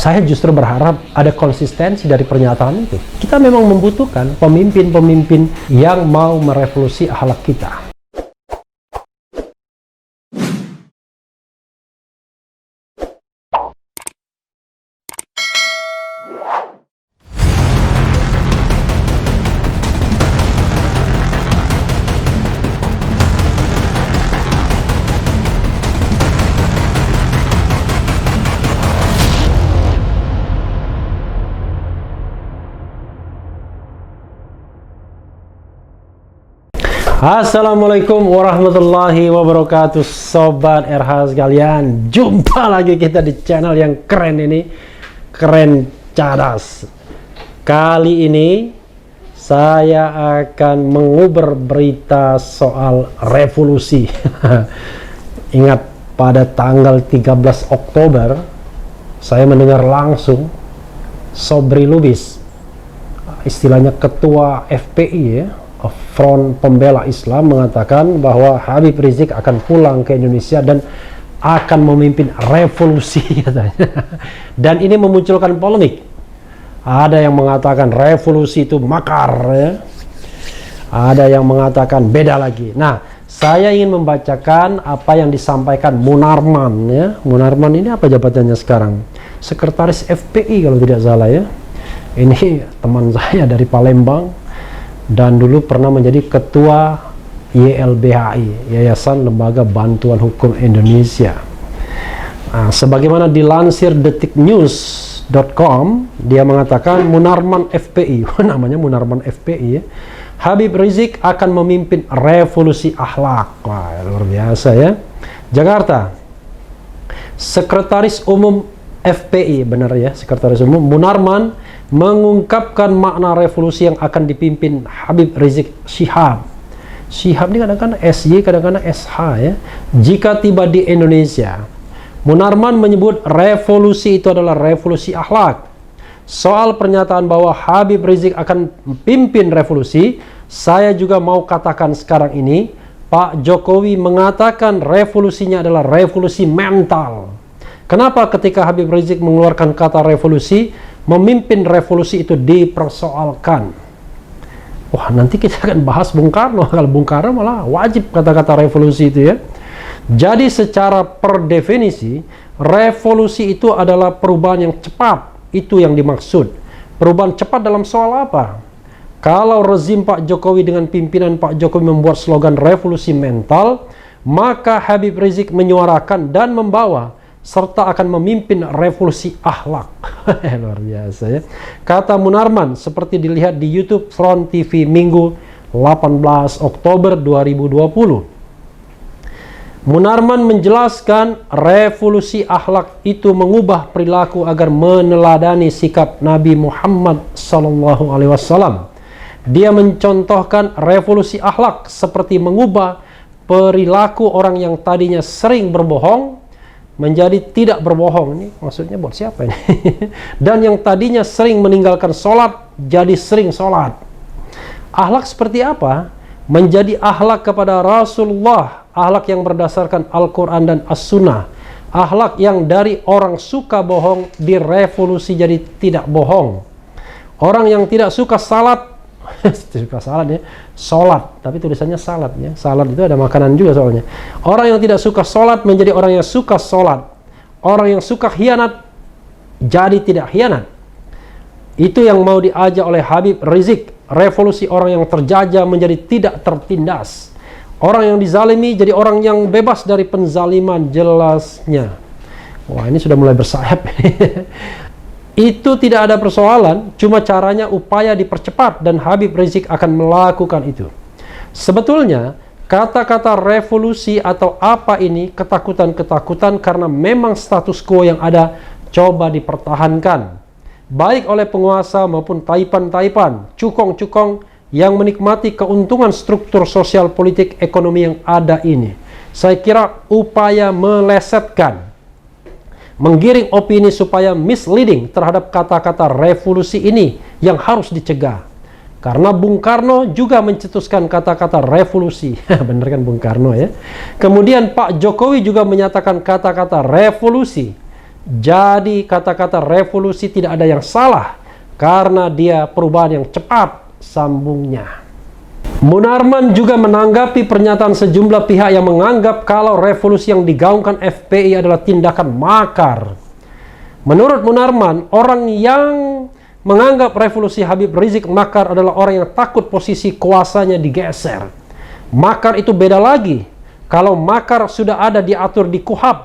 Saya justru berharap ada konsistensi dari pernyataan itu. Kita memang membutuhkan pemimpin-pemimpin yang mau merevolusi akhlak kita. Assalamualaikum warahmatullahi wabarakatuh, Sobat RH sekalian. Jumpa lagi kita di channel yang keren ini, Keren Cadas. Kali ini saya akan menguber berita soal revolusi. Ingat, pada tanggal 13 Oktober saya mendengar langsung Sobri Lubis, istilahnya ketua FPI ya, Front Pembela Islam, mengatakan bahwa Habib Rizik akan pulang ke Indonesia dan akan memimpin revolusi katanya. Dan ini memunculkan polemik. Ada yang mengatakan revolusi itu makar ya. Ada yang mengatakan beda lagi. Nah, saya ingin membacakan apa yang disampaikan Munarman ya. Munarman ini apa jabatannya sekarang? Sekretaris FPI kalau tidak salah ya. Ini teman saya dari Palembang dan dulu pernah menjadi ketua YLBHI, Yayasan Lembaga Bantuan Hukum Indonesia. Nah, sebagaimana dilansir detiknews.com, dia mengatakan Munarman FPI, namanya Munarman FPI ya, Habib Rizik akan memimpin revolusi akhlak. Wah, luar biasa ya. Jakarta, Sekretaris Umum FPI, benar ya, Sekretaris Umum Munarman mengungkapkan makna revolusi yang akan dipimpin Habib Rizik Syihab. Syihab ini kadang-kadang SY, kadang-kadang SH ya. Jika tiba di Indonesia, Munarman menyebut revolusi itu adalah revolusi akhlak. Soal pernyataan bahwa Habib Rizik akan memimpin revolusi, saya juga mau katakan sekarang ini, Pak Jokowi mengatakan revolusinya adalah revolusi mental. Kenapa ketika Habib Rizik mengeluarkan kata revolusi, memimpin revolusi itu dipersoalkan? Wah, nanti kita akan bahas Bung Karno. Kalau Bung Karno malah wajib kata-kata revolusi itu ya. Jadi secara per definisi, revolusi itu adalah perubahan yang cepat. Itu yang dimaksud. Perubahan cepat dalam soal apa? Kalau rezim Pak Jokowi dengan pimpinan Pak Jokowi membuat slogan revolusi mental, maka Habib Rizik menyuarakan dan membawa serta akan memimpin revolusi akhlak. Luar biasa ya. Kata Munarman seperti dilihat di YouTube Front TV Minggu 18 Oktober 2020. Munarman menjelaskan revolusi akhlak itu mengubah perilaku agar meneladani sikap Nabi Muhammad SAW. Dia mencontohkan revolusi akhlak seperti mengubah perilaku orang yang tadinya sering berbohong menjadi tidak berbohong. Ini maksudnya buat siapa ini? Dan yang tadinya sering meninggalkan sholat jadi sering sholat. Akhlak seperti apa? Menjadi akhlak kepada Rasulullah, akhlak yang berdasarkan Al-Quran dan As-Sunnah, akhlak yang dari orang suka bohong direvolusi jadi tidak bohong. Orang yang tidak suka salat suka salat ya, sholat, tapi tulisannya salat ya. Salat itu ada makanan juga soalnya. Orang yang tidak suka sholat menjadi orang yang suka sholat. Orang yang suka khianat jadi tidak khianat. Itu yang mau diajak oleh Habib Rizik. Revolusi orang yang terjajah menjadi tidak tertindas. Orang yang dizalimi jadi orang yang bebas dari penzaliman, jelasnya. Wah, ini sudah mulai bersayap. Itu tidak ada persoalan, cuma caranya upaya dipercepat dan Habib Rizik akan melakukan itu. Sebetulnya, kata-kata revolusi atau apa ini ketakutan-ketakutan karena memang status quo yang ada coba dipertahankan. Baik oleh penguasa maupun taipan-taipan, cukong-cukong yang menikmati keuntungan struktur sosial politik ekonomi yang ada ini. Saya kira upaya melesetkan, menggiring opini supaya misleading terhadap kata-kata revolusi ini yang harus dicegah. Karena Bung Karno juga mencetuskan kata-kata revolusi. Bener kan Bung Karno ya? Kemudian Pak Jokowi juga menyatakan kata-kata revolusi. Jadi kata-kata revolusi tidak ada yang salah karena dia perubahan yang cepat, sambungnya. Munarman juga menanggapi pernyataan sejumlah pihak yang menganggap kalau revolusi yang digaungkan FPI adalah tindakan makar. Menurut Munarman, orang yang menganggap revolusi Habib Rizik makar adalah orang yang takut posisi kuasanya digeser. Makar itu beda lagi. Kalau makar sudah ada diatur di KUHP,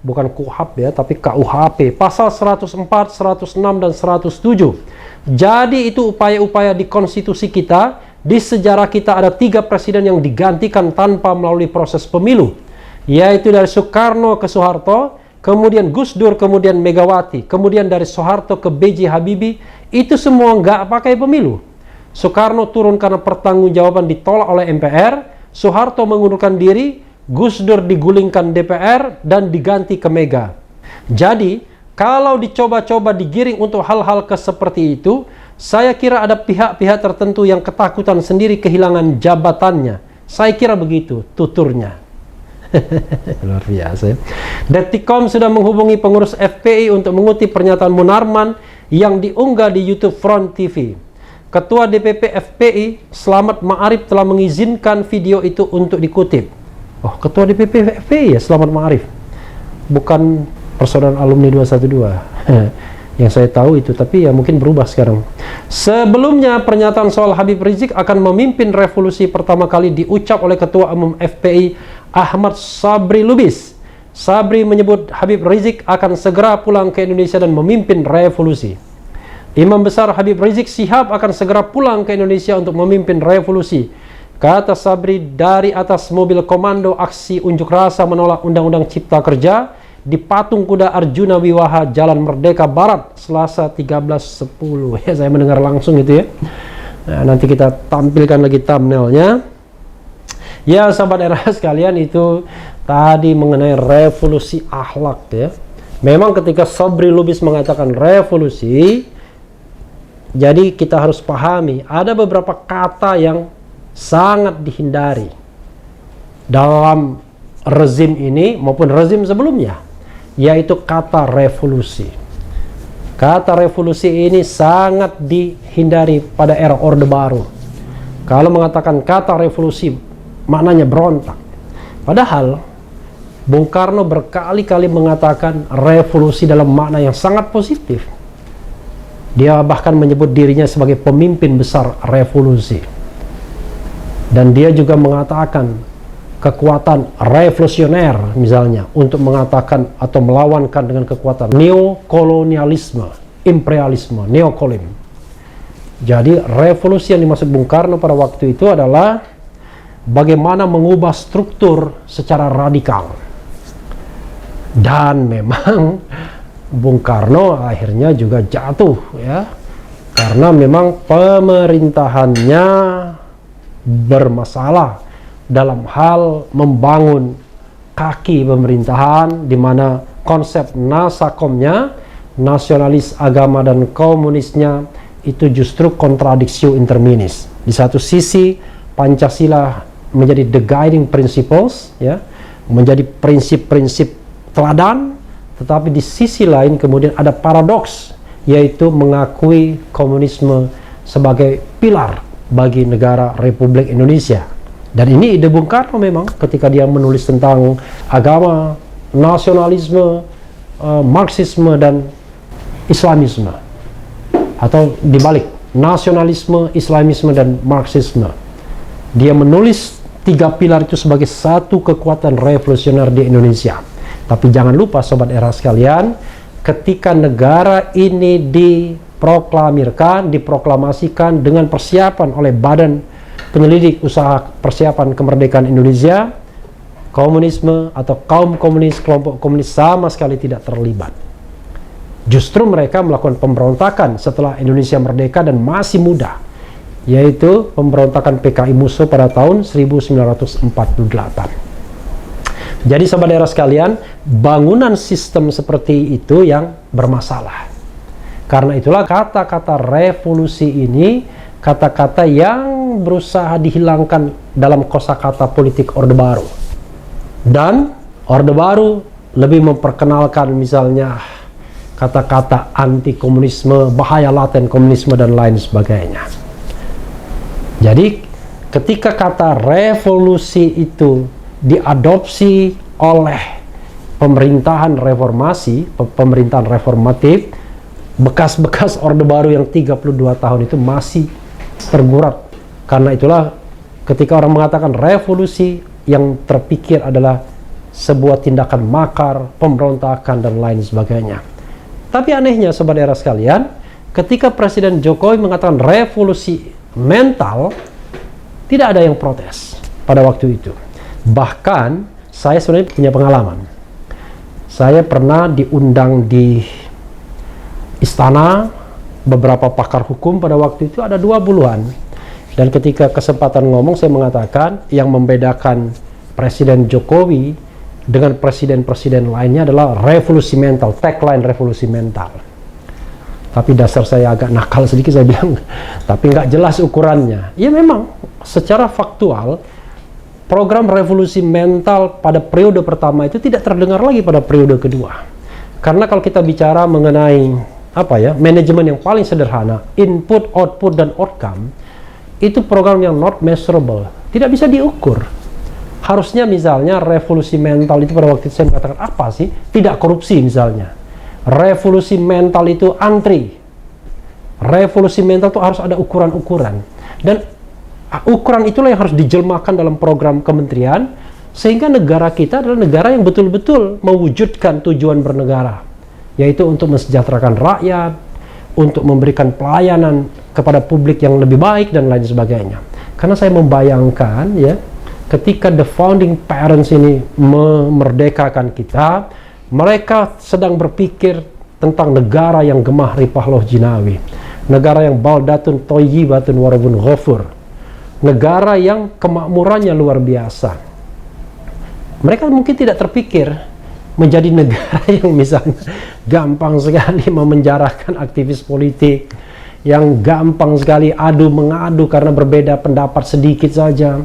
bukan KUHP ya, tapi KUHP, pasal 104, 106, dan 107. Jadi itu upaya-upaya di konstitusi kita. Di sejarah kita ada 3 presiden yang digantikan tanpa melalui proses pemilu, yaitu dari Soekarno ke Soeharto, kemudian Gus Dur, kemudian Megawati, kemudian dari Soeharto ke B.J. Habibie. Itu semua nggak pakai pemilu. Soekarno turun karena pertanggungjawaban ditolak oleh MPR, Soeharto mengundurkan diri, Gus Dur digulingkan DPR dan diganti ke Mega. Jadi kalau dicoba-coba digiring untuk hal-hal seperti itu, saya kira ada pihak-pihak tertentu yang ketakutan sendiri kehilangan jabatannya. Saya kira begitu tuturnya. Luar biasa. Detikcom sudah menghubungi pengurus FPI untuk mengutip pernyataan Munarman yang diunggah di YouTube Front TV. Ketua DPP FPI, Slamet Ma'arif, telah mengizinkan video itu untuk dikutip. Oh, Ketua DPP FPI ya, Slamet Ma'arif. Bukan persaudaraan alumni 212. Yang saya tahu itu, tapi ya mungkin berubah sekarang. Sebelumnya, pernyataan soal Habib Rizik akan memimpin revolusi pertama kali diucap oleh Ketua Umum FPI Ahmad Sabri Lubis. Sabri menyebut Habib Rizik akan segera pulang ke Indonesia dan memimpin revolusi. Imam besar Habib Rizik Syihab akan segera pulang ke Indonesia untuk memimpin revolusi, kata Sabri dari atas mobil komando aksi unjuk rasa menolak Undang-Undang Cipta Kerja di Patung Kuda Arjuna Wiwaha Jalan Merdeka Barat Selasa 13.10. Ya, saya mendengar langsung itu ya. Nah, nanti kita tampilkan lagi thumbnailnya. Ya, sahabat era sekalian, itu tadi mengenai revolusi akhlak ya. Memang ketika Sabri Lubis mengatakan revolusi, jadi kita harus pahami ada beberapa kata yang sangat dihindari dalam rezim ini maupun rezim sebelumnya, yaitu kata revolusi. Kata revolusi ini sangat dihindari pada era Orde Baru. Kalau mengatakan kata revolusi, maknanya berontak. Padahal Bung Karno berkali-kali mengatakan revolusi dalam makna yang sangat positif. Dia bahkan menyebut dirinya sebagai pemimpin besar revolusi. Dan dia juga mengatakan kekuatan revolusioner misalnya untuk mengatakan atau melawankan dengan kekuatan neokolonialisme, imperialisme, neokolim. Jadi revolusi yang dimaksud Bung Karno pada waktu itu adalah bagaimana mengubah struktur secara radikal. Dan memang Bung Karno akhirnya juga jatuh ya, karena memang pemerintahannya bermasalah dalam hal membangun kaki pemerintahan, di mana konsep nasakomnya, nasionalis agama dan komunisnya, itu justru kontradiksi interminis. Di satu sisi Pancasila menjadi the guiding principles ya, menjadi prinsip-prinsip teladan, tetapi di sisi lain kemudian ada paradoks, yaitu mengakui komunisme sebagai pilar bagi negara Republik Indonesia. Dan ini ide Bung Karno memang ketika dia menulis tentang agama, nasionalisme, Marxisme dan Islamisme, atau dibalik, nasionalisme, Islamisme dan Marxisme. Dia menulis 3 pilar itu sebagai satu kekuatan revolusioner di Indonesia. Tapi jangan lupa sobat era sekalian, ketika negara ini diproklamasikan dengan persiapan oleh Badan Penyelidik Usaha Persiapan Kemerdekaan Indonesia, komunisme atau kaum komunis, kelompok komunis sama sekali tidak terlibat. Justru mereka melakukan pemberontakan setelah Indonesia merdeka dan masih muda, yaitu pemberontakan PKI Musuh pada tahun 1948. Jadi sahabat daerah sekalian, bangunan sistem seperti itu yang bermasalah. Karena itulah kata-kata revolusi ini kata-kata yang berusaha dihilangkan dalam kosakata politik Orde Baru. Dan Orde Baru lebih memperkenalkan misalnya kata-kata anti komunisme, bahaya laten komunisme dan lain sebagainya. Jadi ketika kata revolusi itu diadopsi oleh pemerintahan reformasi, pemerintahan reformatif, bekas-bekas Orde Baru yang 32 tahun itu masih tergurat. Karena itulah ketika orang mengatakan revolusi, yang terpikir adalah sebuah tindakan makar, pemberontakan dan lain sebagainya. Tapi anehnya sobat era sekalian, ketika Presiden Jokowi mengatakan revolusi mental, tidak ada yang protes pada waktu itu. Bahkan saya sebenarnya punya pengalaman. Saya pernah diundang di istana beberapa pakar hukum pada waktu itu ada 20-an. Dan ketika kesempatan ngomong saya mengatakan yang membedakan Presiden Jokowi dengan presiden-presiden lainnya adalah revolusi mental, tagline revolusi mental. Tapi dasar saya agak nakal sedikit, saya bilang, tapi nggak jelas ukurannya. Ya memang, secara faktual, program revolusi mental pada periode pertama itu tidak terdengar lagi pada periode kedua. Karena kalau kita bicara mengenai manajemen yang paling sederhana, input, output, dan outcome, itu program yang not measurable, tidak bisa diukur. Harusnya misalnya revolusi mental itu pada waktu itu saya mengatakan apa sih? Tidak korupsi misalnya. Revolusi mental itu antri. Revolusi mental itu harus ada ukuran-ukuran. Dan ukuran itulah yang harus dijelmakan dalam program kementerian, sehingga negara kita adalah negara yang betul-betul mewujudkan tujuan bernegara, yaitu untuk mensejahterakan rakyat, untuk memberikan pelayanan kepada publik yang lebih baik dan lain sebagainya. Karena saya membayangkan ya, ketika the founding parents ini memerdekakan kita, mereka sedang berpikir tentang negara yang gemah ripah loh jinawi, negara yang baldatun thayyibatun warabun ghafur, negara yang kemakmurannya luar biasa. Mereka mungkin tidak terpikir menjadi negara yang misalnya gampang sekali memenjarakan aktivis politik, yang gampang sekali adu mengadu karena berbeda pendapat sedikit saja,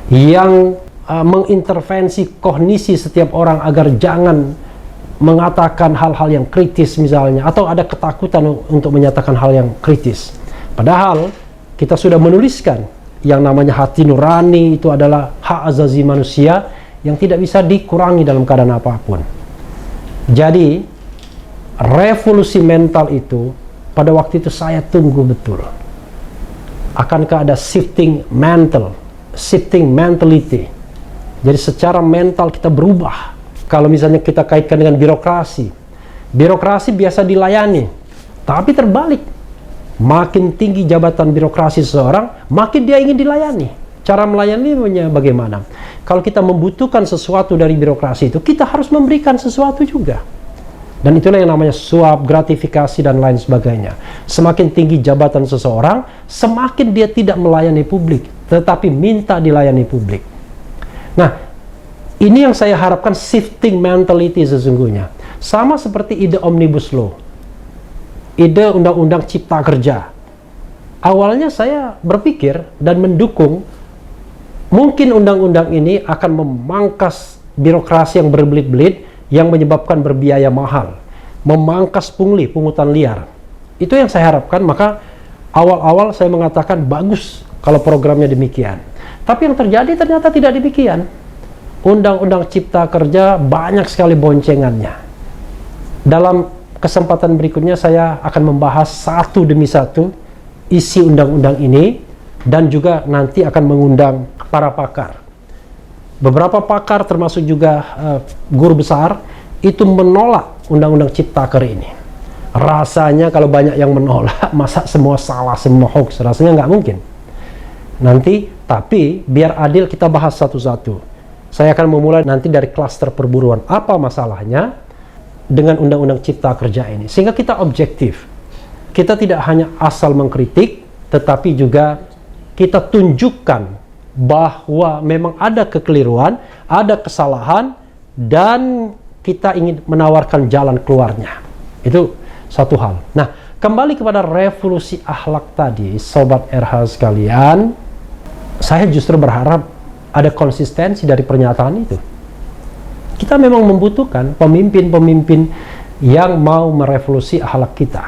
yang mengintervensi kognisi setiap orang agar jangan mengatakan hal-hal yang kritis misalnya, atau ada ketakutan untuk menyatakan hal yang kritis. Padahal kita sudah menuliskan yang namanya hati nurani itu adalah hak azazi manusia yang tidak bisa dikurangi dalam keadaan apapun. Jadi revolusi mental itu pada waktu itu saya tunggu betul. Akankah ada shifting mentality? Jadi secara mental kita berubah. Kalau misalnya kita kaitkan dengan birokrasi, birokrasi biasa dilayani, tapi terbalik. Makin tinggi jabatan birokrasi seseorang, makin dia ingin dilayani. Cara melayaninya bagaimana? Kalau kita membutuhkan sesuatu dari birokrasi itu, kita harus memberikan sesuatu juga. Dan itulah yang namanya suap, gratifikasi, dan lain sebagainya. Semakin tinggi jabatan seseorang, semakin dia tidak melayani publik, tetapi minta dilayani publik. Nah, ini yang saya harapkan shifting mentality sesungguhnya. Sama seperti ide Omnibus Law, ide Undang-Undang Cipta Kerja. Awalnya saya berpikir dan mendukung, mungkin undang-undang ini akan memangkas birokrasi yang berbelit-belit, yang menyebabkan berbiaya mahal, memangkas pungli, pungutan liar. Itu yang saya harapkan. Maka awal-awal saya mengatakan bagus kalau programnya demikian. Tapi yang terjadi ternyata tidak demikian. Undang-Undang Cipta Kerja banyak sekali boncengannya. Dalam kesempatan berikutnya saya akan membahas satu demi satu isi undang-undang ini, dan juga nanti akan mengundang para pakar. Beberapa pakar termasuk juga guru besar itu menolak Undang-Undang Ciptaker ini. Rasanya kalau banyak yang menolak, masa semua salah, semua hoax? Rasanya nggak mungkin. Nanti, tapi biar adil kita bahas satu-satu. Saya akan memulai nanti dari klaster perburuan. Apa masalahnya dengan Undang-Undang Cipta Kerja ini? Sehingga kita objektif. Kita tidak hanya asal mengkritik, tetapi juga kita tunjukkan bahwa memang ada kekeliruan, ada kesalahan, dan kita ingin menawarkan jalan keluarnya. Itu satu hal. Nah, kembali kepada revolusi akhlak tadi, Sobat RH sekalian, saya justru berharap ada konsistensi dari pernyataan itu. Kita memang membutuhkan pemimpin-pemimpin yang mau merevolusi akhlak kita.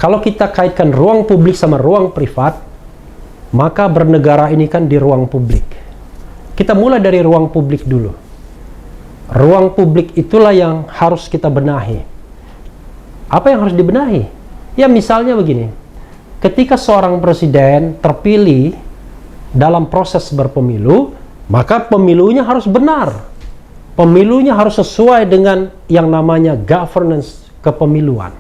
Kalau kita kaitkan ruang publik sama ruang privat, maka bernegara ini kan di ruang publik. Kita mulai dari ruang publik dulu. Ruang publik itulah yang harus kita benahi. Apa yang harus dibenahi? Ya misalnya begini, ketika seorang presiden terpilih dalam proses berpemilu, maka pemilunya harus benar. Pemilunya harus sesuai dengan yang namanya governance kepemiluan.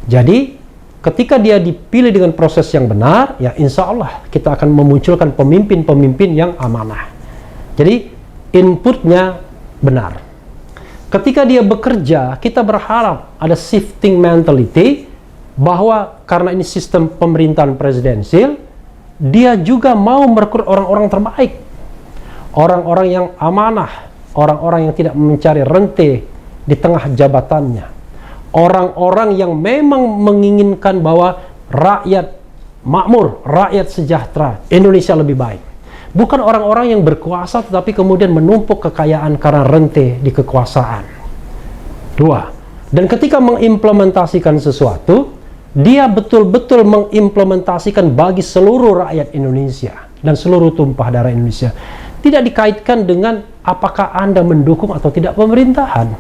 Jadi, ketika dia dipilih dengan proses yang benar, ya insya Allah kita akan memunculkan pemimpin-pemimpin yang amanah. Jadi, inputnya benar. Ketika dia bekerja, kita berharap ada shifting mentality, bahwa karena ini sistem pemerintahan presidensil, dia juga mau merekrut orang-orang terbaik. Orang-orang yang amanah, orang-orang yang tidak mencari rente di tengah jabatannya. Orang-orang yang memang menginginkan bahwa rakyat makmur, rakyat sejahtera, Indonesia lebih baik. Bukan orang-orang yang berkuasa tetapi kemudian menumpuk kekayaan karena rente di kekuasaan. 2. Dan ketika mengimplementasikan sesuatu, dia betul-betul mengimplementasikan bagi seluruh rakyat Indonesia dan seluruh tumpah darah Indonesia. Tidak dikaitkan dengan apakah Anda mendukung atau tidak pemerintahan.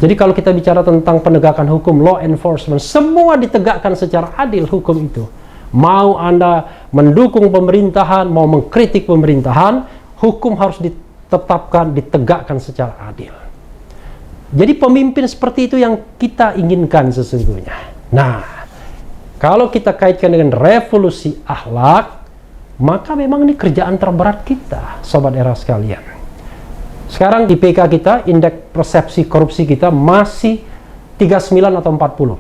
Jadi kalau kita bicara tentang penegakan hukum, law enforcement, semua ditegakkan secara adil hukum itu. Mau Anda mendukung pemerintahan, mau mengkritik pemerintahan, hukum harus ditetapkan, ditegakkan secara adil. Jadi pemimpin seperti itu yang kita inginkan sesungguhnya. Nah, kalau kita kaitkan dengan revolusi akhlak, maka memang ini kerjaan terberat kita, sobat era sekalian. Sekarang IPK kita, indeks persepsi korupsi kita masih 39 atau 40.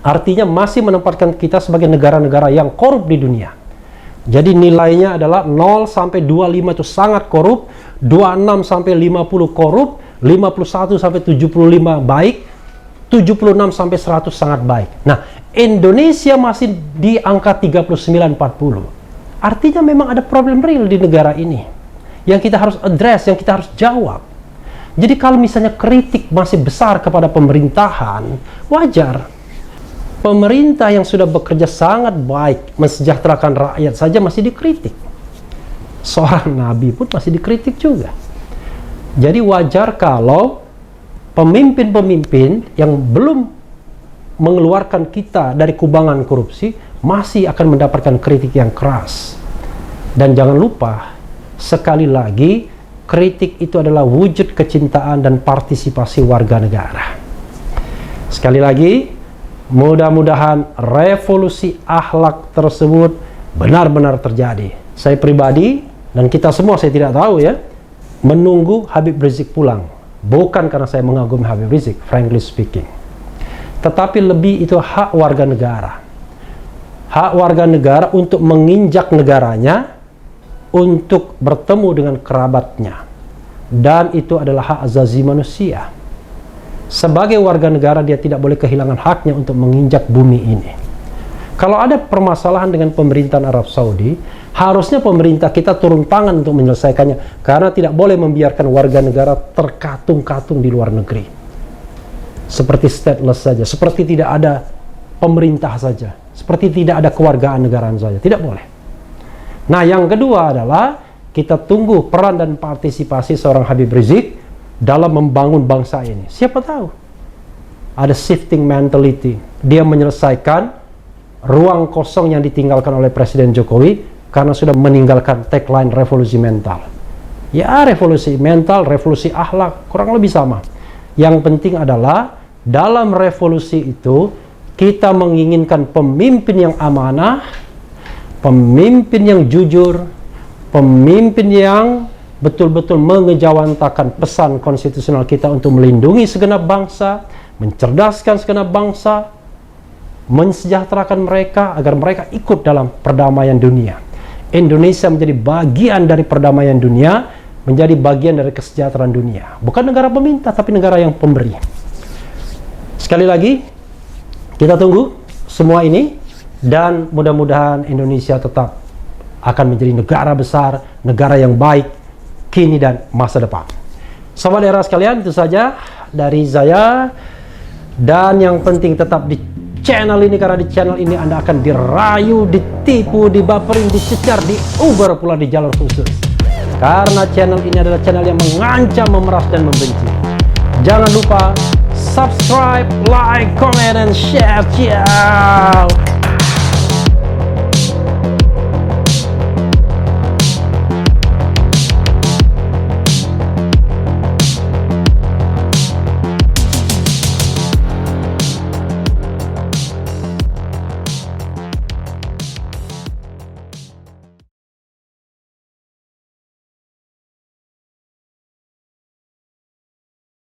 Artinya masih menempatkan kita sebagai negara-negara yang korup di dunia. Jadi nilainya adalah 0 sampai 25 itu sangat korup, 26 sampai 50 korup, 51 sampai 75 baik, 76 sampai 100 sangat baik. Nah, Indonesia masih di angka 39-40. Artinya memang ada problem real di negara ini yang kita harus address, yang kita harus jawab. Jadi kalau misalnya kritik masih besar kepada pemerintahan, wajar. Pemerintah yang sudah bekerja sangat baik, mensejahterakan rakyat saja masih dikritik. Seorang nabi pun masih dikritik juga. Jadi wajar kalau pemimpin-pemimpin yang belum mengeluarkan kita dari kubangan korupsi masih akan mendapatkan kritik yang keras. Dan jangan lupa, sekali lagi, kritik itu adalah wujud kecintaan dan partisipasi warga negara. Sekali lagi, mudah-mudahan revolusi akhlak tersebut benar-benar terjadi. Saya pribadi, dan kita semua, saya tidak tahu ya, menunggu Habib Rizik pulang. Bukan karena saya mengagumi Habib Rizik, frankly speaking. Tetapi lebih itu hak warga negara. Hak warga negara untuk menginjak negaranya, untuk bertemu dengan kerabatnya. Dan itu adalah hak azazi manusia. Sebagai warga negara, dia tidak boleh kehilangan haknya untuk menginjak bumi ini. Kalau ada permasalahan dengan pemerintahan Arab Saudi, harusnya pemerintah kita turun tangan untuk menyelesaikannya, karena tidak boleh membiarkan warga negara terkatung-katung di luar negeri. Seperti stateless saja, seperti tidak ada pemerintah saja, seperti tidak ada kewargaan negaraan saja, tidak boleh. Nah, yang kedua adalah kita tunggu peran dan partisipasi seorang Habib Rizik dalam membangun bangsa ini. Siapa tahu ada shifting mentality, dia menyelesaikan ruang kosong yang ditinggalkan oleh Presiden Jokowi karena sudah meninggalkan tagline revolusi mental. Ya, revolusi mental, revolusi akhlak, kurang lebih sama. Yang penting adalah dalam revolusi itu kita menginginkan pemimpin yang amanah, pemimpin yang jujur, pemimpin yang betul-betul mengejawantakan pesan konstitusional kita untuk melindungi segenap bangsa, mencerdaskan segenap bangsa, mensejahterakan mereka agar mereka ikut dalam perdamaian dunia. Indonesia menjadi bagian dari perdamaian dunia, menjadi bagian dari kesejahteraan dunia. Bukan negara peminta, tapi negara yang pemberi. Sekali lagi, kita tunggu semua ini, dan mudah-mudahan Indonesia tetap akan menjadi negara besar, negara yang baik, kini dan masa depan. Sobat era sekalian, itu saja dari saya. Dan yang penting tetap di channel ini, karena di channel ini Anda akan dirayu, ditipu, dibaperin, dicecar, diuber pula di jalur khusus. Karena channel ini adalah channel yang mengancam, memeras, dan membenci. Jangan lupa subscribe, like, comment, and share. Ciao.